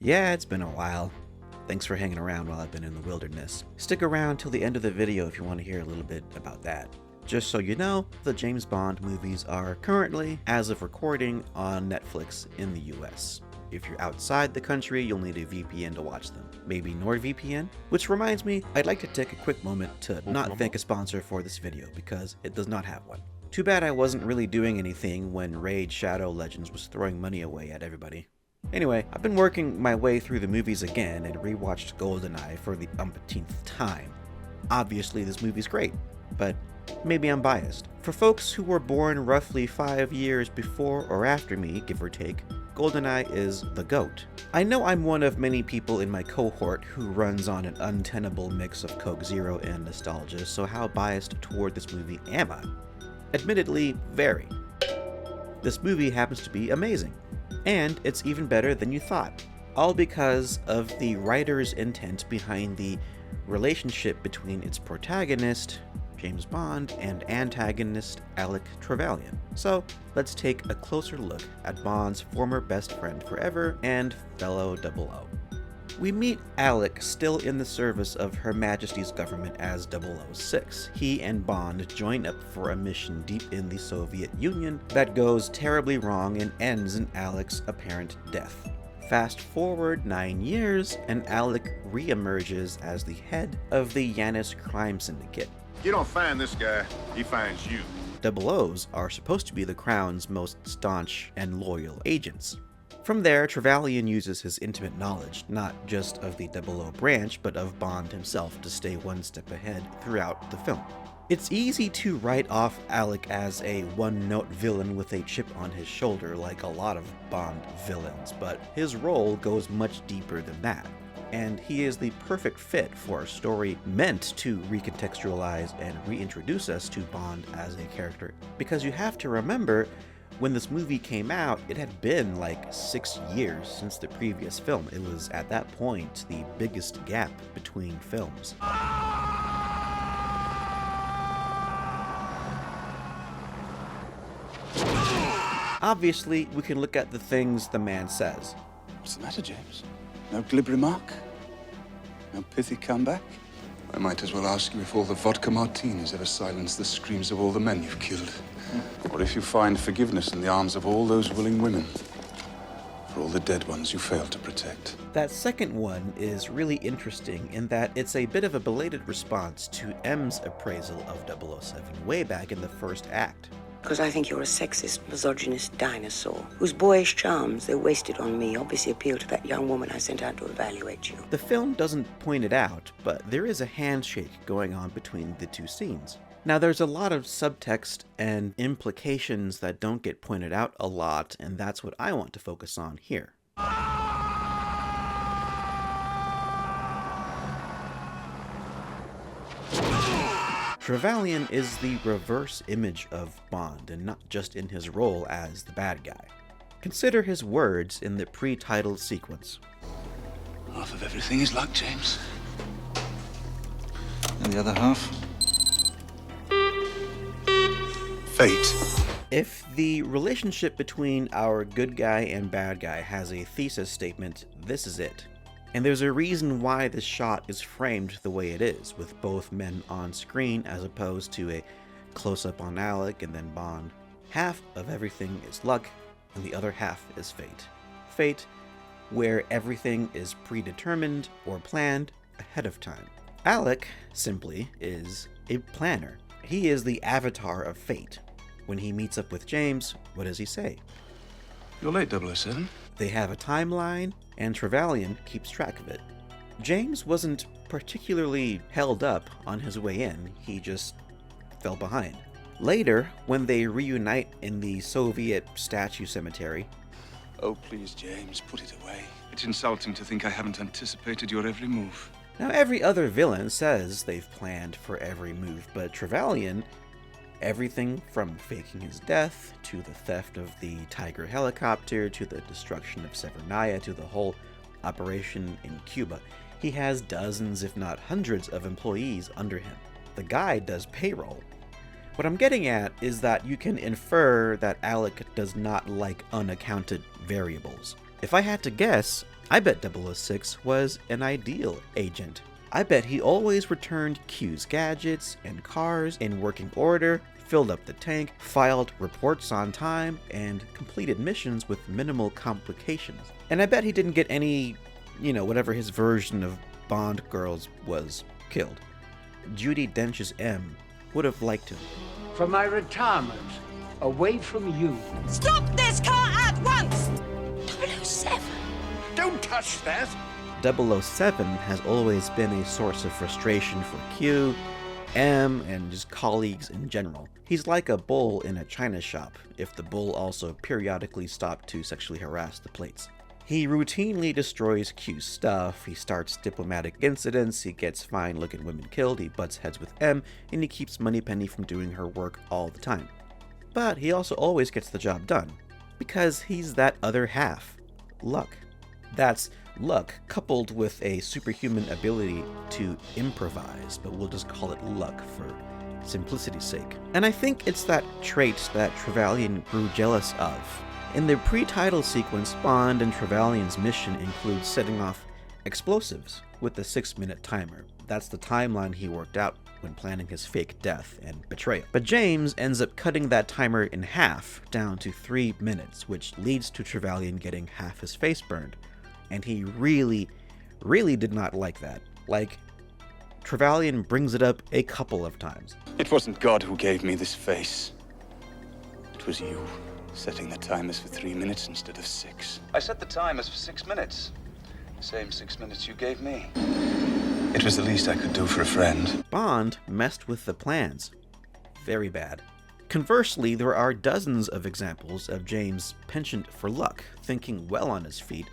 Yeah, it's been a while. Thanks for hanging around while I've been in the wilderness. Stick around till the end of the video if you want to hear a little bit about that. Just so you know, the James Bond movies are currently, as of recording, on Netflix in the US. If you're outside the country, you'll need a VPN to watch them. Maybe NordVPN? Which reminds me, I'd like to take a quick moment to not thank a sponsor for this video, because it does not have one. Too bad I wasn't really doing anything when Raid Shadow Legends was throwing money away at everybody. Anyway, I've been working my way through the movies again and rewatched GoldenEye for the umpteenth time. Obviously this movie's great, but maybe I'm biased. For folks who were born roughly 5 years before or after me, give or take, GoldenEye is the GOAT. I know I'm one of many people in my cohort who runs on an untenable mix of Coke Zero and nostalgia, so how biased toward this movie am I? Admittedly, very. This movie happens to be amazing. And it's even better than you thought. All because of the writer's intent behind the relationship between its protagonist, James Bond, and antagonist, Alec Trevalyn. So let's take a closer look at Bond's former best friend forever and fellow 00. We meet Alec still in the service of Her Majesty's government as 006. He and Bond join up for a mission deep in the Soviet Union that goes terribly wrong and ends in Alec's apparent death. Fast forward 9 years, and Alec re-emerges as the head of the Yanis crime syndicate. You don't find this guy, he finds you. 00s are supposed to be the Crown's most staunch and loyal agents. From there, Trevalyan uses his intimate knowledge, not just of the 00 branch, but of Bond himself to stay one step ahead throughout the film. It's easy to write off Alec as a one-note villain with a chip on his shoulder like a lot of Bond villains, but his role goes much deeper than that. And he is the perfect fit for a story meant to recontextualize and reintroduce us to Bond as a character. Because you have to remember, when this movie came out, it had been like 6 years since the previous film. It was at that point the biggest gap between films. Obviously, we can look at the things the man says. What's the matter, James? No glib remark? No pithy comeback? I might as well ask you if all the vodka martinis ever silenced the screams of all the men you've killed. Or if you find forgiveness in the arms of all those willing women. For all the dead ones you failed to protect. That second one is really interesting in that it's a bit of a belated response to M's appraisal of 007 way back in the first act. Because I think you're a sexist, misogynist dinosaur whose boyish charms they wasted on me obviously appeal to that young woman I sent out to evaluate you. The film doesn't point it out, but there is a handshake going on between the two scenes. Now, there's a lot of subtext and implications that don't get pointed out a lot, and that's what I want to focus on here. Trevalyan is the reverse image of Bond, and not just in his role as the bad guy. Consider his words in the pre-title sequence. Half of everything is luck, James. And the other half? Fate. If the relationship between our good guy and bad guy has a thesis statement, this is it. And there's a reason why this shot is framed the way it is, with both men on screen as opposed to a close-up on Alec and then Bond. Half of everything is luck, and the other half is fate. Fate, where everything is predetermined or planned ahead of time. Alec, simply, is a planner. He is the avatar of fate. When he meets up with James, what does he say? You're late, 007. They have a timeline, and Trevalyan keeps track of it. James wasn't particularly held up on his way in, he just fell behind. Later, when they reunite in the Soviet statue cemetery... Oh, please, James, put it away. It's insulting to think I haven't anticipated your every move. Now, every other villain says they've planned for every move, but Trevalyan, everything from faking his death, to the theft of the Tiger helicopter, to the destruction of Severnaya, to the whole operation in Cuba, he has dozens, if not hundreds, of employees under him. The guy does payroll. What I'm getting at is that you can infer that Alec does not like unaccounted variables. If I had to guess, I bet 006 was an ideal agent. I bet he always returned Q's gadgets and cars in working order, filled up the tank, filed reports on time, and completed missions with minimal complications. And I bet he didn't get any, whatever his version of Bond girls was, killed. Judi Dench's M would have liked him. For my retirement, away from you. Stop this car at once! 007. Don't touch that! 007 has always been a source of frustration for Q, M, and just colleagues in general. He's like a bull in a china shop, if the bull also periodically stopped to sexually harass the plates. He routinely destroys Q's stuff, he starts diplomatic incidents, he gets fine-looking women killed, he butts heads with M, and he keeps Moneypenny from doing her work all the time. But he also always gets the job done, because he's that other half, luck. That's luck coupled with a superhuman ability to improvise, but we'll just call it luck for simplicity's sake. And I think it's that trait that Trevalyan grew jealous of. In the pre-title sequence, Bond and Trevalyan's mission includes setting off explosives with a 6-minute timer. That's the timeline he worked out when planning his fake death and betrayal. But James ends up cutting that timer in half, down to 3 minutes, which leads to Trevalyan getting half his face burned. And he really did not like that. Like, Trevalyan brings it up a couple of times. It wasn't God who gave me this face. It was you, setting the timers for 3 minutes instead of 6. I set the timers for 6 minutes. The same 6 minutes you gave me. It was the least I could do for a friend. Bond messed with the plans. Very bad. Conversely, there are dozens of examples of James' penchant for luck, thinking well on his feet,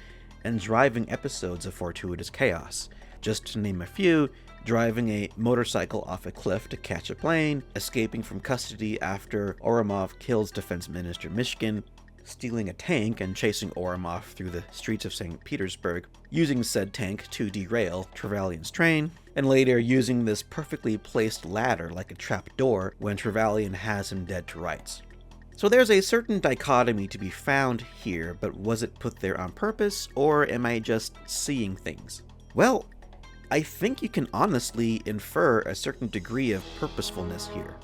and driving episodes of fortuitous chaos. Just to name a few, driving a motorcycle off a cliff to catch a plane, escaping from custody after Ourumov kills Defense Minister Mishkin, stealing a tank and chasing Ourumov through the streets of St. Petersburg, using said tank to derail Trevalyan's train, and later using this perfectly placed ladder like a trap door when Trevalyan has him dead to rights. So there's a certain dichotomy to be found here, but was it put there on purpose, or am I just seeing things? Well, I think you can honestly infer a certain degree of purposefulness here.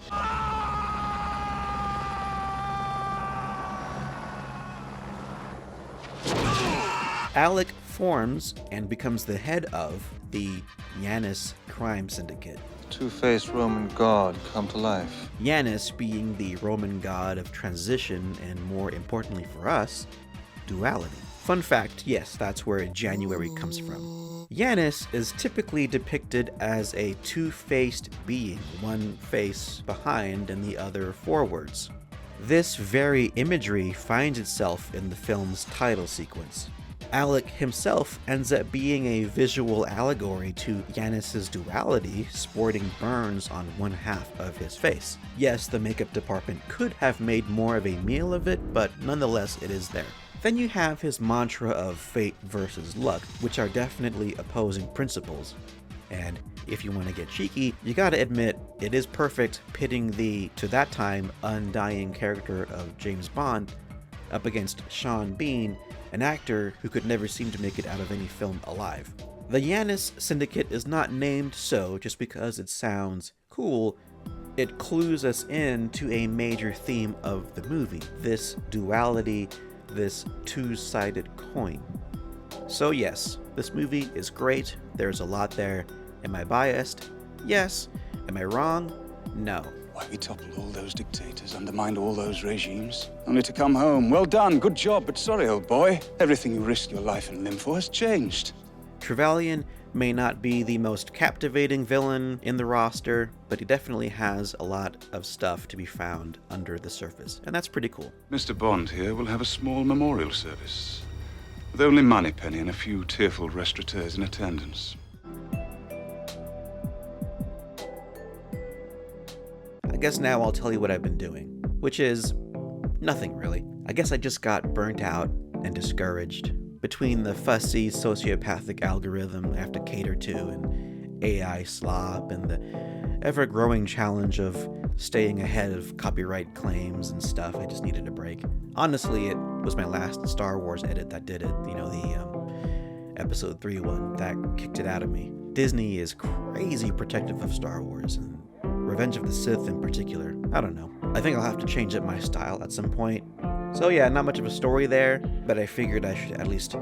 Alec forms and becomes the head of the Yanis crime syndicate. Two-faced Roman god come to life. Yanis being the Roman god of transition and, more importantly for us, duality. Fun fact, yes, that's where January comes from. Yanis is typically depicted as a two-faced being, one face behind and the other forwards. This very imagery finds itself in the film's title sequence. Alec himself ends up being a visual allegory to Yanis' duality, sporting burns on one half of his face. Yes, the makeup department could have made more of a meal of it, but nonetheless it is there. Then you have his mantra of fate versus luck, which are definitely opposing principles. And if you want to get cheeky, you gotta admit, it is perfect pitting the, to that time, undying character of James Bond up against Sean Bean, an actor who could never seem to make it out of any film alive. The Yanis Syndicate is not named so just because it sounds cool. It clues us in to a major theme of the movie, this duality, this two-sided coin. So yes, this movie is great, there's a lot there. Am I biased? Yes. Am I wrong? No. Why we toppled all those dictators, undermined all those regimes, only to come home. Well done, good job, but sorry, old boy. Everything you risked your life and limb for has changed. Trevalyan may not be the most captivating villain in the roster, but he definitely has a lot of stuff to be found under the surface, and that's pretty cool. Mr. Bond here will have a small memorial service, with only Moneypenny and a few tearful restaurateurs in attendance. I guess now I'll tell you what I've been doing, which is nothing really. I guess I just got burnt out and discouraged between the fussy sociopathic algorithm I have to cater to and AI slop and the ever-growing challenge of staying ahead of copyright claims and stuff. I just needed a break. Honestly, it was my last Star Wars edit that did it. You know, the Episode 3 one that kicked it out of me. Disney is crazy protective of Star Wars, and Revenge of the Sith in particular. I don't know. I think I'll have to change up my style at some point. So yeah, not much of a story there, but I figured I should at least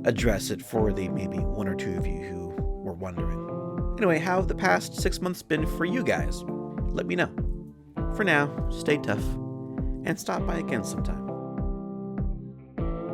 address it for the maybe one or two of you who were wondering. Anyway, how have the past 6 months been for you guys? Let me know. For now, stay tough, and stop by again sometime.